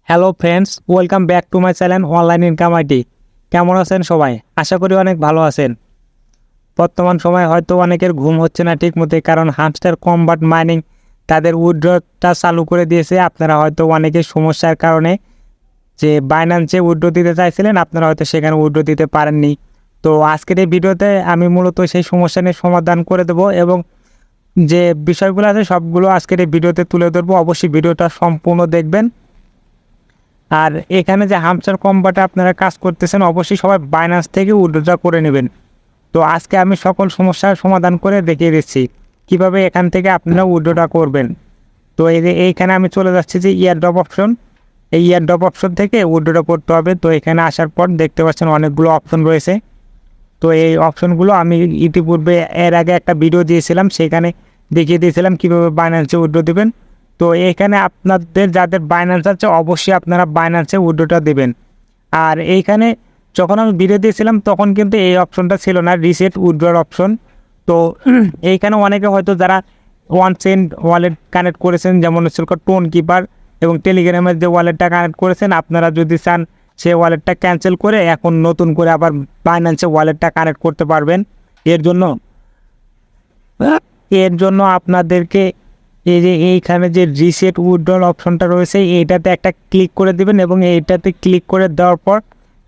Hello friends, welcome back to my channel online income ID. কেমন আছেন সবাই? আশা করি অনেক ভালো আছেন। বর্তমান সময় হয়তো অনেকের ঘুম হচ্ছে না ঠিক মতো, কারণ হামস্টার কম্বাট মাইনিং তাদের উইথড্রটা চালু করে দিয়েছে। আপনারা হয়তো অনেকের সমস্যার কারণে যে বাইন্যান্সে উইথড্র দিতে চাইছিলেন, আপনারা হয়তো সেখানে উইথড্র দিতে পারেননি। তো আজকের এই ভিডিওতে আমি মূলত সেই সমস্যা নিয়ে সমাধান করে দেবো এবং যে বিষয়গুলো আছে সবগুলো আজকের এই ভিডিওতে তুলে ধরবো। অবশ্যই ভিডিওটা সম্পূর্ণ দেখবেন। আর এখানে যে হামস্টার কম্বাটে আপনারা কাজ করতেছেন, অবশ্যই সবাই বাইন্যান্স থেকে উইথড্র করে নেবেন। তো আজকে আমি সকল সমস্যার সমাধান করে দেখিয়ে দিচ্ছি কিভাবে এখান থেকে আপনারা উইথড্রটা করবেন। তো এইখানে আমি চলে যাচ্ছি যে ইয়ারড্রপ অপশন। এই ইয়ারড্রপ অপশন থেকে উইথড্র করতে হবে। তো এখানে আসার পর দেখতে পাচ্ছেন অনেকগুলো অপশন রয়েছে। তো এই অপশনগুলো আমি ইতিপূর্বে এর আগে একটা ভিডিও দিয়েছিলাম, সেখানে দেখিয়ে দিয়েছিলাম কীভাবে বাইন্যান্সে উইথড্র দেবেন। তো এখানে আপনাদের যাদের বাইন্যান্স আছে অবশ্যই আপনারা বাইন্যান্সে উইথড্রটা দেবেন। আর এইখানে যখন আমি ভিডিও দিয়েছিলাম তখন কিন্তু এই অপশনটা ছিল না, রিসেট উইথড্রর অপশন। তো এইখানে অনেকে হয়তো যারা ওয়ান সেন্ট ওয়ালেট কানেক্ট করেছেন, যেমন হচ্ছে টোন কিপার এবং টেলিগ্রামের যে ওয়ালেটটা কানেক্ট করেছেন, আপনারা যদি চান সেই ওয়ালেটটা ক্যান্সেল করে এখন নতুন করে আবার বাইন্যান্সে ওয়ালেটটা কানেক্ট করতে পারবেন। এর জন্য আপনাদেরকে এই যে এইখানে যে রিসেট উইথড্রল অপশনটা রয়েছে এইটাতে একটা ক্লিক করে দেবেন এবং এইটাতে ক্লিক করে দেওয়ার পর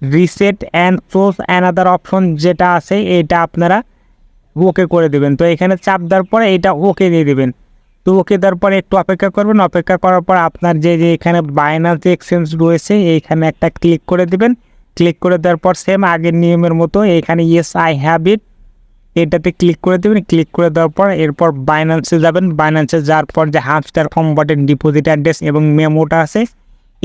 reset and choose another option যেটা আছে এইটা আপনারা ওকে করে দেবেন। তো এখানে চাপ দেওয়ার পরে এইটা ওকে দিয়ে দেবেন। তো ওকে দেওয়ার পরে একটু অপেক্ষা করবেন। অপেক্ষা করার পর আপনার যে এখানে বাইন্যান্স এক্সচেঞ্জ রয়েছে এইখানে একটা ক্লিক করে দেবেন। ক্লিক করে দেওয়ার পর সেম আগের নিয়মের মতো এইখানে ইয়েস আই হ্যাভ ইট এটাতে ক্লিক করে দেবেন। ক্লিক করে দেওয়ার পর এরপর বাইন্যান্সে যাবেন। বাইন্যান্সে যাওয়ার পর যে হামস্টার কম্বাটের ডিপোজিট অ্যাড্রেস এবং মেমোটা আছে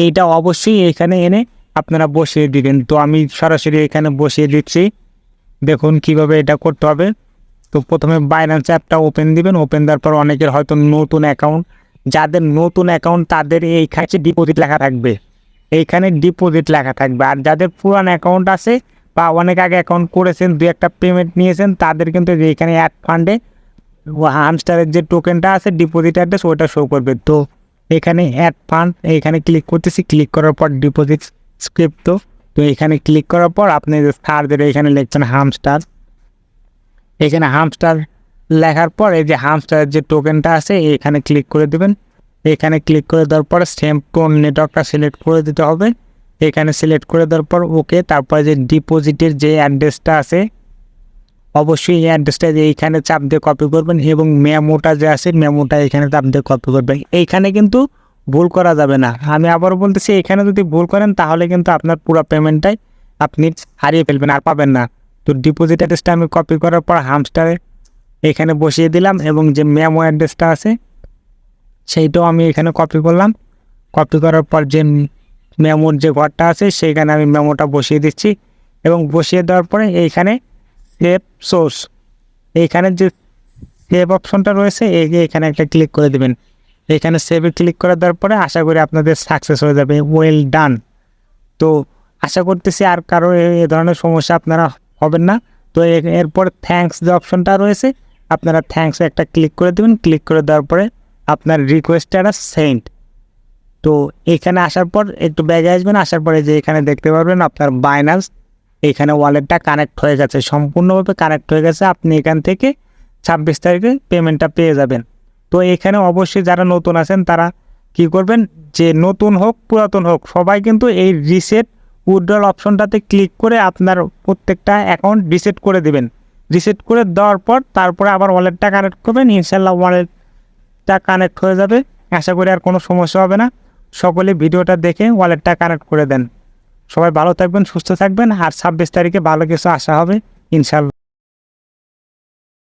এইটা অবশ্যই এখানে এনে আপনারা বসিয়ে দিবেন। তো আমি সরাসরি এখানে বসিয়ে দিচ্ছি, দেখুন কিভাবে এটা করতে হবে। তো প্রথমে বাইন্যান্স অ্যাপটা ওপেন দিবেন। ওপেন দেওয়ার পর অনেকের হয়তো নতুন অ্যাকাউন্ট, যাদের নতুন অ্যাকাউন্ট তাদের এইখানে ডিপোজিট লেখা থাকবে, এইখানে ডিপোজিট লেখা থাকবে। আর যাদের পুরান অ্যাকাউন্ট আছে বা অনেক আগে অ্যাকাউন্ট করেছেন, দু একটা পেমেন্ট নিয়েছেন, তাদের কিন্তু এইখানে অ্যাড ফান্ডে হামস্টারের যে টোকেনটা আছে ডিপোজিট অ্যাড্রেস ওটা শো করবে। তো এখানে অ্যাড ফান্ড এইখানে ক্লিক করতেছি। ক্লিক করার পর ডিপোজিট স্ক্রিপ্ট, তো এখানে ক্লিক করার পর আপনি সার্চের এখানে লিখছেন হামস্টার। এখানে হামস্টার লেখার পর এই যে হামস্টারের যে টোকেনটা আছে এখানে ক্লিক করে দেবেন। এখানে ক্লিক করে দেওয়ার পর সেম টোন নেটওয়ার্কটা সিলেক্ট করে দিতে হবে। এখানে সিলেক্ট করে দেওয়ার পর ওকে, তারপরে যে ডিপোজিটের যে অ্যাড্রেসটা আছে অবশ্যই এই অ্যাড্রেসটা এইখানে চাপ দিয়ে কপি করবেন এবং মেমোটা যে আছে মেমোটা এখানে চাপ দিয়ে কপি করবেন। এইখানে কিন্তু ভুল করা যাবে না। আমি আবারও বলতেছি, এখানে যদি ভুল করেন তাহলে কিন্তু আপনার পুরো পেমেন্টটাই আপনি হারিয়ে ফেলবেন, আর পাবেন না। তো ডিপোজিট অ্যাড্রেসটা আমি কপি করার পর হামস্টারে এখানে বসিয়ে দিলাম এবং যে মেমো অ্যাড্রেসটা আছে সেইটাও আমি এখানে কপি করলাম। কপি করার পর যে মেমোর যে ঘরটা আছে সেইখানে আমি মেমোটা বসিয়ে দিচ্ছি এবং বসিয়ে দেওয়ার পরে এইখানে সেভ সোর্স, এইখানে যে সেভ অপশনটা রয়েছে এইখানে একটা ক্লিক করে দেবেন। এইখানে সেভে ক্লিক করে দেওয়ার পরে আশা করি আপনাদের সাকসেস হয়ে যাবে। Well done. তো আশা করতেছি আর কারো এ ধরনের সমস্যা আপনারা হবেন না। তো এরপর থ্যাঙ্কস যে অপশনটা রয়েছে আপনারা থ্যাঙ্কসে একটা ক্লিক করে দেবেন। ক্লিক করে দেওয়ার পরে আপনার রিকোয়েস্টটা সেন্ড। তো এখানে আসার পর একটু ব্যাগে আসবেন। আসার পরে যে এখানে দেখতে পারবেন আপনার বাইন্যান্স এইখানে ওয়ালেটটা কানেক্ট হয়ে গেছে, সম্পূর্ণভাবে কানেক্ট হয়ে গেছে। আপনি এখান থেকে 26 তারিখে পেমেন্টটা পেয়ে যাবেন। তো এখানে অবশ্যই যারা নতুন আছেন তারা কি করবেন, যে নতুন হোক পুরাতন হোক সবাই কিন্তু এই রিসেট উইথড্রল অপশনটাতে ক্লিক করে আপনার প্রত্যেকটা অ্যাকাউন্ট রিসেট করে দেবেন। রিসেট করে দেওয়ার পর তারপরে আবার ওয়ালেটটা কানেক্ট করবেন, ইনশাল্লাহ ওয়ালেটটা কানেক্ট হয়ে যাবে। আশা করি আর কোনো সমস্যা হবে না। সকলে ভিডিওটা দেখে ওয়ালেটটা কানেক্ট করে দেন। সবাই ভালো থাকবেন, সুস্থ থাকবেন। আর 26 তারিখে ভালো কিছু আশা হবে ইনশাল্লাহ।